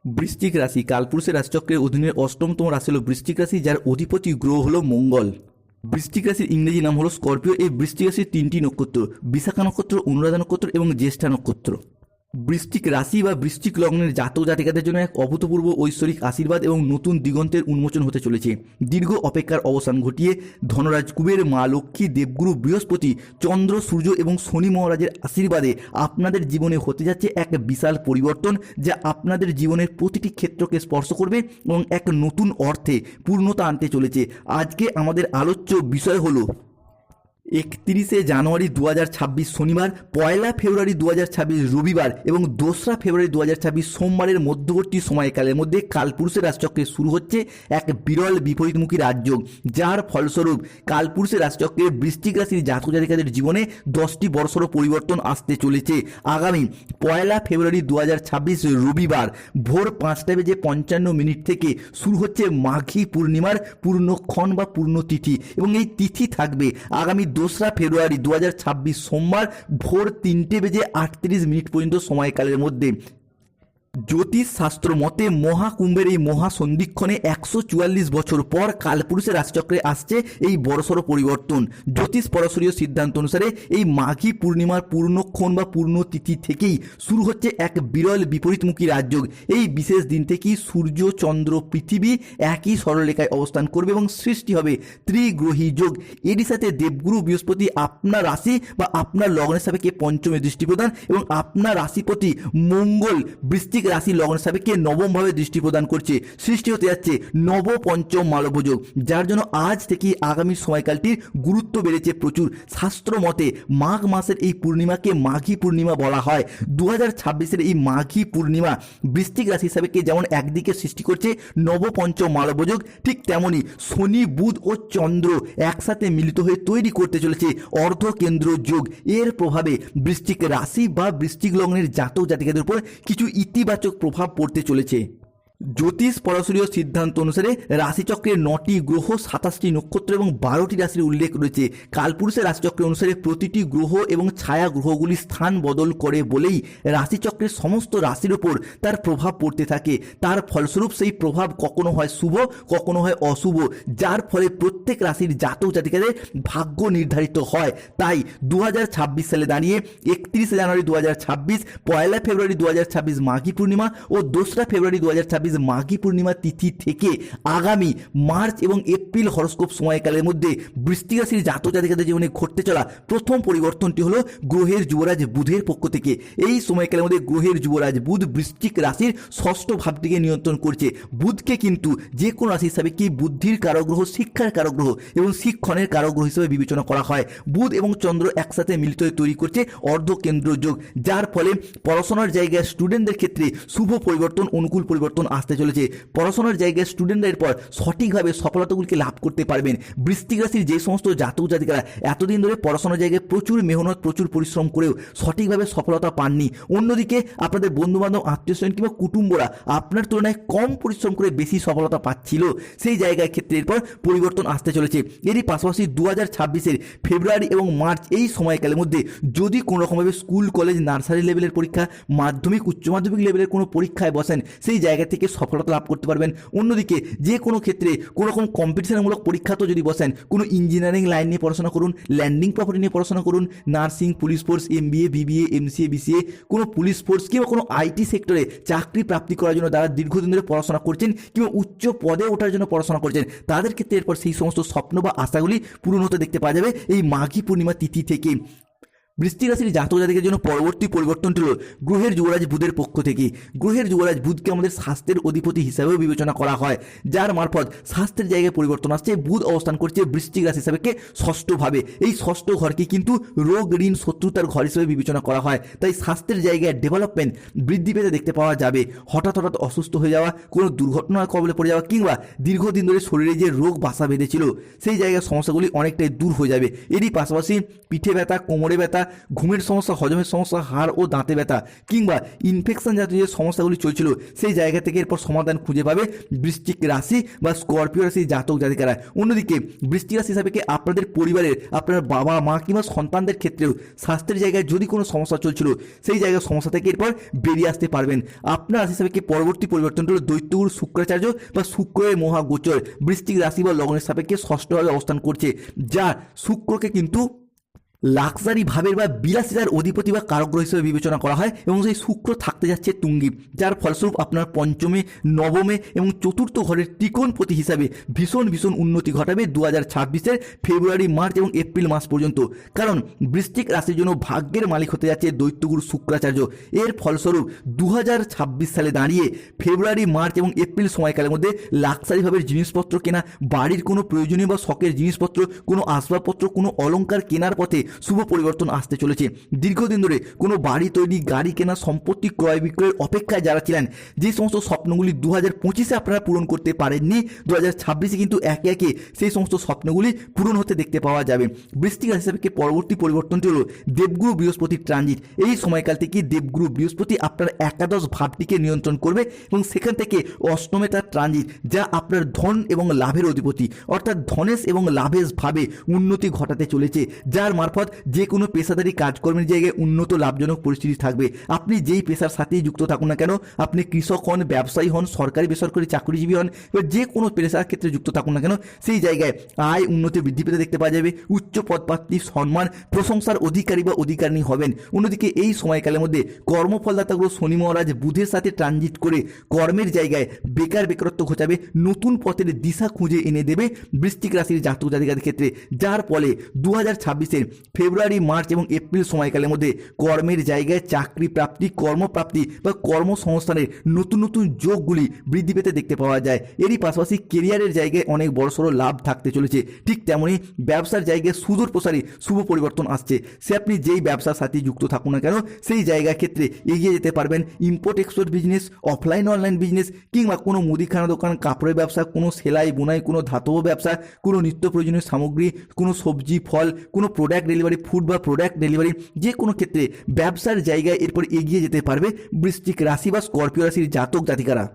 বৃশ্চিক রাশি কালপুরুষের রাশিচক্রের অধীনে অষ্টমতম রাশি হলো বৃশ্চিক রাশি, যার অধিপতি গ্রহ হলো মঙ্গল। বৃশ্চিক রাশির ইংরেজি নাম হলো স্করপিও। এই বৃশ্চিক রাশির তিনটি নক্ষত্র, বিশাখা নক্ষত্র, অনুরাধা নক্ষত্র এবং জ্যেষ্ঠা নক্ষত্র। বৃশ্চিক রাশি বা বৃশ্চিক লগ্নের জাতক জাতিকাদের জন্য এক অভূতপূর্ব ঐশ্বরিক আশীর্বাদ এবং নতুন দিগন্তের উন্মোচন হতে চলেছে। দীর্ঘ অপেক্ষার অবসান ঘটিয়ে ধনরাজ কুবের, মা লক্ষ্মী, দেবগুরু বৃহস্পতি, চন্দ্র, সূর্য এবং শনি মহারাজের আশীর্বাদে আপনাদের জীবনে হতে যাচ্ছে এক বিশাল পরিবর্তন, যা আপনাদের জীবনের প্রতিটি ক্ষেত্রকে স্পর্শ করবে এবং এক নতুন অর্থে পূর্ণতা আনতে চলেছে। আজকে আমাদের আলোচ্য বিষয় হলো 31শে জানুয়ারি 2026 শনিবার, 1 ফেব্রুয়ারি 2026 রবিবার এবং 2রা ফেব্রুয়ারি 2026 সোমবারের মধ্যবর্তী সময়কালের মধ্যে কালপুরুষের রাশিচক্রে শুরু হচ্ছে এক বিরল বিপরীতমুখী রাজযোগ, যার ফলস্বরূপ কালপুরুষের রাশিচক্রের বৃশ্চিক রাশির জাতক জাতিকাদের জীবনে 10টি বড়সড় পরিবর্তন আসতে চলেছে। আগামী 1 ফেব্রুয়ারি 2026 রবিবার ভোর 5:55 থেকে শুরু হচ্ছে মাঘী পূর্ণিমার পূর্ণক্ষণ বা পূর্ণতিথি, এবং এই তিথি থাকবে আগামী 2রা ফেব্রুয়ারি 2026 সোমবার ভোর 3:38 পর্যন্ত সময়কালের মধ্যে। জ্যোতিষ শাস্ত্র মতে মহাকুম্ভের এই মহাসন্ধিক্ষণে 144 বছর পর কালপুরুষের রাশিচক্রে আসছে এই বড়সড় পরিবর্তন। জ্যোতিষ পরশরীয় সিদ্ধান্ত অনুসারে এই মাঘী পূর্ণিমার পূর্ণক্ষণ বা পূর্ণতিথি থেকেই শুরু হচ্ছে এক বিরল বিপরীতমুখী রাজযোগ। এই বিশেষ দিন থেকেই সূর্য, চন্দ্র, পৃথিবী একই সরলরেখায় অবস্থান করবে এবং সৃষ্টি হবে ত্রিগ্রহী যোগ। এরই সাথে দেবগুরু বৃহস্পতি আপনার রাশি বা আপনার লগ্নের সাপেক্ষে পঞ্চমে দৃষ্টি প্রদান এবং আপনার রাশিপতি মঙ্গল বৃশ্চিক রাশি লগ্ন সাপেক্ষে নবমভাবে দৃষ্টি প্রদান করছে। সৃষ্টি হতে যাচ্ছে নবপঞ্চম মালব্য যোগ, যার জন্য আজ থেকে আগামী সময়কালটির গুরুত্ব বেড়েছে প্রচুর। শাস্ত্র মতে মাঘ মাসের এই পূর্ণিমাকে মাঘী পূর্ণিমা বলা হয়। 2026-এর এই মাঘী পূর্ণিমা বৃশ্চিক রাশি সাপেক্ষে যেমন একদিকে সৃষ্টি করছে নবপঞ্চম মালব্য যোগ, ঠিক তেমনি শনি, বুধ ও চন্দ্র একসাথে মিলিত হয়ে তৈরি করতে চলেছে অর্ধকেন্দ্র যোগ। এর প্রভাবে বৃশ্চিক রাশি বা বৃশ্চিক লগ্নের জাতক জাতিকাদের উপর কিছু ইতিবাচক প্রভাব পড়তে চলেছে। জ্যোতিষ পরশরীয় সিদ্ধান্ত অনুসারে রাশিচক্রের 9টি গ্রহ, 27টি নক্ষত্র এবং 12টি রাশির উল্লেখ রয়েছে। কালপুরুষের রাশিচক্রের অনুসারে প্রতিটি গ্রহ এবং ছায়া গ্রহগুলি স্থান বদল করে বলেই রাশিচক্রের সমস্ত রাশির উপর তার প্রভাব পড়তে থাকে। তার ফলস্বরূপ সেই প্রভাব কখনো হয় শুভ, কখনো হয় অশুভ, যার ফলে প্রত্যেক রাশির জাতক জাতিকাদের ভাগ্য নির্ধারিত হয়। তাই 2026 সালে দাঁড়িয়ে 31শে জানুয়ারি 2026, 1 ফেব্রুয়ারি 2026 মাঘী পূর্ণিমা ও 2রা ফেব্রুয়ারি 2026 মাঘী পূর্ণিমা তিথি থেকে আগামী মার্চ এবং এপ্রিল হরস্কোপ সময়কালের মধ্যে বৃশ্চিক রাশির জাতক জাতিকাদের জীবনে ঘটতে চলা প্রথম পরিবর্তনটি হলো গ্রহের যুবরাজ বুধের পক্ষ থেকে। এই সময়কালের মধ্যে গ্রহের যুবরাজ বুধ বৃশ্চিক রাশির 6ষ্ঠ ভাবটিকে নিয়ন্ত্রণ করছে। বুধকে কিন্তু যে কোনো রাশি হিসাবে কি বুদ্ধির কারগ্রহ, শিক্ষার কারগ্রহ এবং শিক্ষণের কারগ্রহ হিসেবে বিবেচনা করা হয়। বুধ এবং চন্দ্র একসাথে মিলিত হয়ে তৈরি করছে অর্ধকেন্দ্র যোগ, যার ফলে পড়াশোনার জায়গায় স্টুডেন্টদের ক্ষেত্রে শুভ পরিবর্তন, অনুকূল পরিবর্তন আসতে চলেছে। পড়াশোনার জায়গায় স্টুডেন্টরা এরপর সঠিকভাবে সফলতাগুলিকে লাভ করতে পারবেন। বৃশ্চিক রাশির যে সমস্ত জাতক জাতিকারা এতদিন ধরে পড়াশোনার জায়গায় প্রচুর মেহনত, প্রচুর পরিশ্রম করেও সঠিকভাবে সফলতা পাননি, অন্যদিকে আপনাদের বন্ধুবান্ধব, আত্মীয়স্বজন কিংবা কুটুম্বরা আপনার তুলনায় কম পরিশ্রম করে বেশি সফলতা পাচ্ছিল, সেই জায়গায় ক্ষেত্রে এরপর পরিবর্তন আসতে চলেছে। এরই পাশাপাশি 2026-এর ফেব্রুয়ারি এবং মার্চ এই সময়কালের মধ্যে যদি কোনো রকমভাবে স্কুল, কলেজ, নার্সারি লেভেলের পরীক্ষা, মাধ্যমিক, উচ্চ মাধ্যমিক লেভেলের কোনো পরীক্ষায় বসেন, সেই জায়গা থেকে সফলতা লাভ করতে পারবেন। অন্যদিকে যে কোনো ক্ষেত্রে কোনো রকম কম্পিটিশনমূলক পরীক্ষাতেও যদি বসেন, কোনো ইঞ্জিনিয়ারিং লাইন নিয়ে পড়াশোনা করুন, ল্যান্ডিং প্রপার্টি নিয়ে পড়াশোনা করুন, nursing, police force, MBA, BBA, MCA, BCA, কোনো পুলিশ ফোর্স কিংবা কোনো IT সেক্টরে চাকরি প্রাপ্তি করার জন্য যারা দীর্ঘদিন ধরে পড়াশোনা করছেন কিংবা উচ্চ পদে ওঠার জন্য পড়াশোনা করছেন, তাদের ক্ষেত্রে এরপর সেই সমস্ত স্বপ্ন বা আশাগুলি পূরণ হতে দেখতে পাওয়া যাবে এই মাঘী পূর্ণিমা তিথি থেকে। বৃশ্চিক রাশির জাতক জাতিকাদের জন্য পরবর্তী পরিবর্তনটি হল গ্রহের যুবরাজ বুধের পক্ষ থেকে। গ্রহের যুবরাজ বুধকে আমাদের স্বাস্থ্যের অধিপতি হিসাবেও বিবেচনা করা হয়, যার মারফত স্বাস্থ্যের জায়গায় পরিবর্তন আসছে। বুধ অবস্থান করছে বৃশ্চিক রাশি হিসাবে 6ষ্ঠভাবে। এই 6ষ্ঠ ঘরকে কিন্তু রোগ, ঋণ, শত্রুতার ঘর হিসেবে বিবেচনা করা হয়। তাই স্বাস্থ্যের জায়গায় ডেভেলপমেন্ট বৃদ্ধি পেতে দেখতে পাওয়া যাবে। হঠাৎ অসুস্থ হয়ে যাওয়া, কোনো দুর্ঘটনার কবলে পড়ে যাওয়া কিংবা দীর্ঘদিন ধরে শরীরে যে রোগ বাসা বেঁধেছিল, সেই জায়গার সমস্যাগুলি অনেকটাই দূর হয়ে যাবে। এরই পাশাপাশি পিঠে ব্যথা, কোমরে ব্যথা, ঘুমের সমস্যা, হজমের সমস্যা, হাড় ও দাঁতে ব্যথা কিংবা ইনফেকশন জাতীয় যে সমস্যাগুলি চলছিল সেই জায়গা থেকে এরপর সমাধান খুঁজে পাবে বৃশ্চিক রাশি বা স্করপিও রাশির জাতক জাতিকারা। অন্যদিকে বৃশ্চিক রাশি হিসাবে আপনাদের পরিবারের আপনার বাবা মা কিংবা সন্তানদের ক্ষেত্রেও স্বাস্থ্যের জায়গায় যদি কোনো সমস্যা চলছিল সেই জায়গার সমস্যা থেকে এরপর বেরিয়ে আসতে পারবেন। আপনার রাশি হিসাবে পরবর্তী পরিবর্তনটা হলো দৈত্যগুরু শুক্রাচার্য বা শুক্রের মহাগোচর বৃশ্চিক রাশি বা লগ্নের সাপেক্ষে ষষ্ঠভাবে অবস্থান করছে, যা শুক্রকে কিন্তু লাক্সারি ভাবের বা বিলাসিতার অধিপতি বা কারগ্রহ হিসেবে বিবেচনা করা হয় এবং সেই শুক্র থাকতে যাচ্ছে তুঙ্গি, যার ফলস্বরূপ আপনার পঞ্চমে, নবমে এবং চতুর্থ ঘরের ত্রিকোণপতি হিসাবে ভীষণ ভীষণ উন্নতি ঘটাবে 2026-এর ফেব্রুয়ারি, মার্চ এবং এপ্রিল মাস পর্যন্ত। কারণ বৃশ্চিক রাশির জন্য ভাগ্যের মালিক হতে যাচ্ছে দৈত্যগুরু শুক্রাচার্য। এর ফলস্বরূপ 2026 সালে দাঁড়িয়ে ফেব্রুয়ারি, মার্চ এবং এপ্রিল সময়কালের মধ্যে লাক্সারি ভাবের জিনিসপত্র কেনা, বাড়ির কোনো প্রয়োজনীয় বা শখের জিনিসপত্র, কোনো আসবাবপত্র, কোনো অলংকার কেনার পথে শুভ পরিবর্তন আসতে চলেছে। দীর্ঘদিন ধরে কোনো বাড়ি তৈরি, গাড়ি কেনা, সম্পত্তি ক্রয় বিক্রয়ের অপেক্ষায় যারা ছিলেন, যে সমস্ত স্বপ্নগুলি 2025-এ আপনারা পূরণ করতে পারেননি, 2026-এ কিন্তু একে একে সেই সমস্ত স্বপ্নগুলি পূরণ হতে দেখতে পাওয়া যাবে। বৃশ্চিক রাশি হিসাবে পরবর্তী পরিবর্তনটি হলো দেবগুরু বৃহস্পতির ট্রানজিট। এই সময়কাল থেকে দেবগুরু বৃহস্পতি আপনার একাদশ ভাবটিকে নিয়ন্ত্রণ করবে এবং সেখান থেকে অষ্টমে তার ট্রানজিট, যা আপনার ধন এবং লাভের অধিপতি, অর্থাৎ ধনেশ এবং লাভেশ ভাবে উন্নতি ঘটাতে চলেছে, যার মারফত যে কোনো পেশাদারি কাজকর্মের জায়গায় উন্নত লাভজনক পরিস্থিতি থাকবে। আপনি যেই পেশার সাথেই যুক্ত থাকুন না কেন, আপনি কৃষক হন, ব্যবসায়ী হন, সরকারি বেসরকারি চাকরিজীবী হন, বা যে কোনো পেশার ক্ষেত্রে যুক্ত থাকুন না কেন, সেই জায়গায় আয় উন্নতি বৃদ্ধি পেতে দেখতে পাওয়া যাবে। উচ্চ পদপ্রাপ্তি, সম্মান, প্রশংসার অধিকারী বা অধিকারিণী হবেন। অন্যদিকে এই সময়কালের মধ্যে কর্মফলদাতা গ্রহ শনি মহারাজ বুধের সাথে ট্রানজিট করে কর্মের জায়গায় বেকারত্ব ঘটাবে, নতুন পথের দিশা খুঁজে এনে দেবে বৃশ্চিক রাশির জাতক জাতিকাদের ক্ষেত্রে, যার ফলে 2026-এর ফেব্রুয়ারি, মার্চ এবং এপ্রিল সময়কালের মধ্যে কর্মের জায়গায় চাকরি প্রাপ্তি, কর্মপ্রাপ্তি বা কর্মসংস্থানের নতুন নতুন যোগগুলি বৃদ্ধি পেতে দেখতে পাওয়া যায়। এরই পাশাপাশি কেরিয়ারের জায়গায় অনেক বড়সড় লাভ থাকতে চলেছে। ঠিক তেমনই ব্যবসার জায়গায় সুদূর প্রসারী শুভ পরিবর্তন আসছে। সে আপনি যেই ব্যবসার সাথে যুক্ত থাকুন না কেন, সেই জায়গার ক্ষেত্রে এগিয়ে যেতে পারবেন। Import export business, offline online business কিংবা কোনো মুদিখানা দোকান, কাপড়ের ব্যবসা, কোনো সেলাই বুনাই, কোনো ধাতব ব্যবসা, কোনো নিত্য প্রয়োজনীয় সামগ্রী, কোনো সবজি ফল, কোনো প্রোডাক্ট ডেলিভারি, ফুড বা প্রোডাক্ট ডেলিভারি, যে কোনো ক্ষেত্রে ব্যবসার জায়গায় এরপর এগিয়ে যেতে পারবে বৃশ্চিক রাশি বা স্করপিও রাশির জাতক জাতিকারা।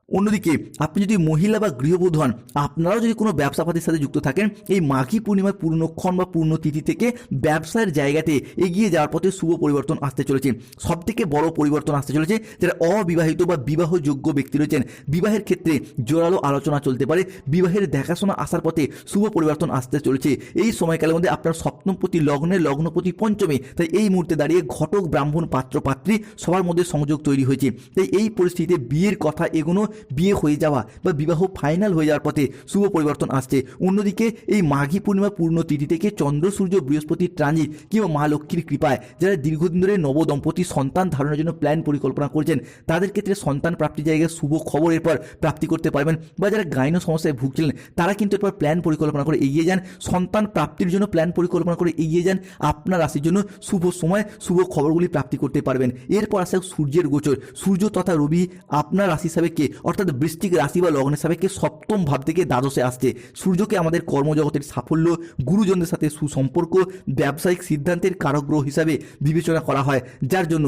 অন্যদিকে আপনি যদি মহিলা বা গৃহবধূ হন, আপনারাও যদি কোনো ব্যবসাপাতির সাথে যুক্ত থাকেন, এই মাঘী পূর্ণিমার পূর্ণক্ষণ বা পূর্ণতিথি থেকে ব্যবসার জায়গাতে এগিয়ে যাওয়ার পথে শুভ পরিবর্তন আসতে চলেছে। সবথেকে বড় পরিবর্তন আসতে চলেছে যারা অবিবাহিত বা বিবাহযোগ্য ব্যক্তি রয়েছেন, বিবাহের ক্ষেত্রে জোরালো আলোচনা চলতে পারে, বিবাহের দেখাশোনা আসার পথে শুভ পরিবর্তন আসতে চলেছে। এই সময়কালের মধ্যে আপনার সপ্তমপতি লগ্নের লগ্নপতি পঞ্চমে, তাই এই মুহূর্তে দাঁড়িয়ে ঘটক ব্রাহ্মণ পাত্র পাত্রী সবার মধ্যে সংযোগ তৈরি হয়েছে। তাই এই পরিস্থিতিতে বিয়ের কথা এগোনো, বিয়ে হয়ে যাওয়া বা বিবাহ ফাইনাল হয়ে যাওয়ার পথে শুভ পরিবর্তন আসছে। অন্যদিকে এই মাঘী পূর্ণিমা পূর্ণ তিথি থেকে চন্দ্র সূর্য বৃহস্পতির ট্রানজিট কিংবা মা লক্ষ্মীর কৃপায় যারা দীর্ঘদিন ধরে নবদম্পতি সন্তান ধারণের জন্য প্ল্যান পরিকল্পনা করছেন, তাদের ক্ষেত্রে সন্তান প্রাপ্তির জায়গায় শুভ খবর এরপর প্রাপ্তি করতে পারবেন। বা যারা গাইন সমস্যায় ভুগছিলেন, তারা কিন্তু এরপর প্ল্যান পরিকল্পনা করে এগিয়ে যান, সন্তান প্রাপ্তির জন্য প্ল্যান পরিকল্পনা করে এগিয়ে যান। আপনার রাশির জন্য শুভ সময়, শুভ খবরগুলি প্রাপ্তি করতে পারবেন। এরপর আসে সূর্যের গোচর। সূর্য তথা রবি আপনার রাশি সাপেক্ষে অর্থাৎ বৃশ্চিক রাশি বা লগ্নের সাপেক্ষে সপ্তম ভাব থেকে দ্বাদশে আসছে। সূর্যকে আমাদের কর্মজগতের সাফল্য, গুরুজনদের সাথে সুসম্পর্ক, ব্যবসায়িক সিদ্ধান্তের কারগ্রহ হিসাবে বিবেচনা করা হয়, যার জন্য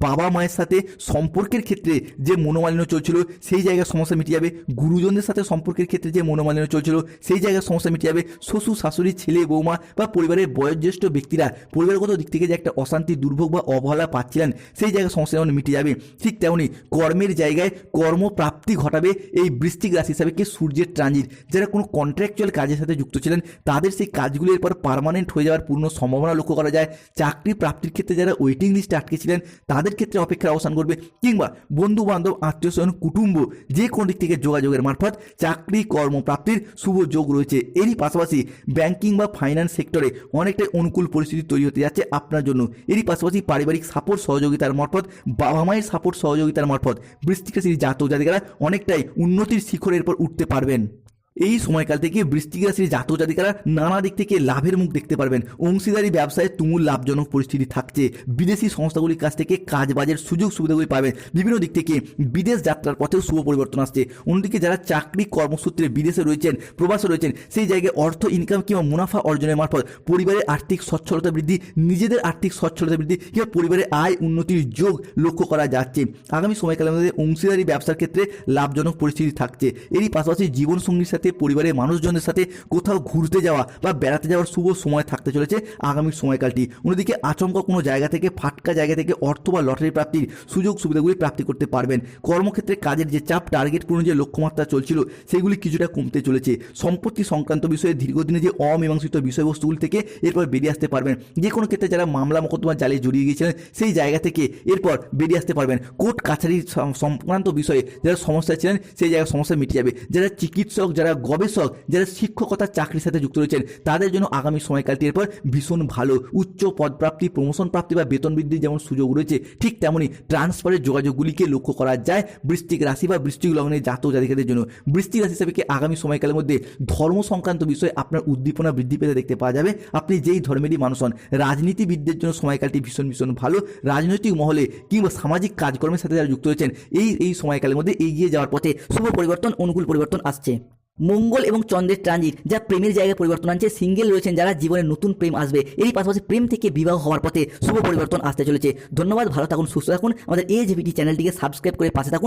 বাবা মায়ের সাথে সম্পর্কের ক্ষেত্রে যে মনোমালিন্য চলছিল সেই জায়গায় সমস্যা মিটে যাবে। গুরুজনদের সাথে সম্পর্কের ক্ষেত্রে যে মনোমালিন্য চলছিল সেই জায়গায় সমস্যা মিটে যাবে। শ্বশুর শাশুড়ি, ছেলে বৌমা বা পরিবারের বয়োজ্যেষ্ঠ ব্যক্তিরা পরিবারগত দিক থেকে যে একটা অশান্তি, দুর্ভোগ বা অবহেলা পাচ্ছিলেন, সেই জায়গায় সমস্যা যেমন মিটে যাবে, ঠিক তেমনই কর্মের জায়গায় কর্মপ্রাপ্তি ঘটাবে এই বৃশ্চিক রাশি হিসাবে সূর্যের ট্রানজিট। যারা কোনো কন্ট্রাকচুয়াল কাজের সাথে যুক্ত ছিলেন, তাদের সেই কাজগুলি এরপর পার্মানেন্ট হয়ে যাওয়ার পূর্ণ সম্ভাবনা লক্ষ্য করা যায়। চাকরি প্রাপ্তির ক্ষেত্রে যারা ওয়েটিং লিস্টে আটকে ছিলেন, তাদের ক্ষেত্রে অপেক্ষার অবসান করবে। কিংবা বন্ধু বান্ধব, আত্মীয় স্বজন, কুটুম্ব, যে কোনো দিক থেকে যোগাযোগের মারফত চাকরি কর্মপ্রাপ্তির শুভ যোগ রয়েছে। এরই পাশাপাশি ব্যাংকিং বা ফাইন্যান্স সেক্টরে অনেকটাই অনুকূল পরিস্থিতি তৈরি হতে যাচ্ছে আপনার জন্য। এরই পাশাপাশি পারিবারিক সাপোর্ট সহযোগিতার মারফত, বাবা মায়ের সাপোর্ট সহযোগিতার মারফত বৃশ্চিক রাশির জাতক জাতিকারা অনেকটাই উন্নতির শিখরের পর উঠতে পারবেন। এই সময়কাল থেকে বৃশ্চিক রাশির জাতক জাতিকারা নানা দিক থেকে লাভের মুখ দেখতে পারবেন। অংশীদারি ব্যবসায় তুমুল লাভজনক পরিস্থিতি থাকছে। বিদেশি সংস্থাগুলির কাছ থেকে কাজবাজের সুযোগ সুবিধাগুলি পাবেন। বিভিন্ন দিক থেকে বিদেশ যাত্রার পথেও শুভ পরিবর্তন আসছে। অন্যদিকে যারা চাকরি কর্মসূত্রে বিদেশে রয়েছেন, প্রবাসে রয়েছেন, সেই জায়গায় অর্থ ইনকাম কিংবা মুনাফা অর্জনের মারফত পরিবারের আর্থিক সচ্ছলতা বৃদ্ধি, নিজেদের আর্থিক সচ্ছলতা বৃদ্ধি কিংবা পরিবারের আয় উন্নতির যোগ লক্ষ্য করা যাচ্ছে। আগামী সময়কালের মধ্যে অংশীদারি ব্যবসার ক্ষেত্রে লাভজনক পরিস্থিতি থাকছে। এরই পাশাপাশি জীবনসঙ্গীর সাথে, পরিবারের মানুষজনের সাথে কোথাও ঘুরতে যাওয়া বা বেড়াতে যাওয়ার শুভ সময় থাকতে চলেছে আগামী সময়কালটি। অন্যদিকে আচমকা কোনো জায়গা থেকে, ফাটকা জায়গা থেকে অর্থ বা লটারি প্রাপ্তির সুযোগ সুবিধাগুলি প্রাপ্তি করতে পারবেন। কর্মক্ষেত্রে কাজের যে চাপ, টার্গেট পূরণ যে লক্ষ্যমাত্রা চলছিল, সেগুলি কিছুটা কমতে চলেছে। সম্পত্তি সংক্রান্ত বিষয়ে দীর্ঘদিনে যে অমীমাংসিত বিষয়বস্তুগুলি থেকে এরপর বেরিয়ে আসতে পারবেন। যে কোনো ক্ষেত্রে যারা মামলা মোকদ্দমা জালে জড়িয়ে গিয়েছিলেন, সেই জায়গা থেকে এরপর বেরিয়ে আসতে পারবেন। কোর্ট কাছারি সংক্রান্ত বিষয়ে যারা সমস্যায় ছিলেন, সেই জায়গায় সমস্যা মিটে যাবে। যারা চিকিৎসক, যারা গবেষক, যারা শিক্ষকতার চাকরির সাথে যুক্ত রয়েছেন, তাদের জন্য আগামী সময়কালটি এরপর ভীষণ ভালো। উচ্চ পদপ্রাপ্তি, প্রমোশন প্রাপ্তি বা বেতন বৃদ্ধির যেমন সুযোগ রয়েছে, ঠিক তেমনই ট্রান্সফারের যোগাযোগগুলিকে লক্ষ্য করা যায় বৃশ্চিক রাশি বা বৃশ্চিক লগ্নের জাতক জাতিকাদের জন্য। বৃশ্চিক রাশি হিসাবে আগামী সময়কালের মধ্যে ধর্ম সংক্রান্ত বিষয়ে আপনার উদ্দীপনা বৃদ্ধি পেতে দেখতে পাওয়া যাবে। আপনি যেই ধর্মেরই মানুষ হন, রাজনীতিবিদদের জন্য সময়কালটি ভীষণ ভীষণ ভালো। রাজনৈতিক মহলে কিংবা সামাজিক কাজকর্মের সাথে যারা যুক্ত রয়েছেন, এই সময়কালের মধ্যে এগিয়ে যাওয়ার পথে শুভ পরিবর্তন, অনুকূল পরিবর্তন আসছে। মঙ্গল এবং চন্দ্রের ট্রানজিট যা প্রেমের জায়গায় পরিবর্তন আনছে। সিঙ্গেল রয়েছেন যারা, জীবনে নতুন প্রেম আসবে। এরই পাশাপাশি প্রেম থেকে বিবাহ হওয়ার পথে শুভ পরিবর্তন আসতে চলেছে। ধন্যবাদ, ভালো থাকুন, সুস্থ থাকুন। আমাদের AJVT চ্যানেলটিকে সাবস্ক্রাইব করে পাশে থাকুন।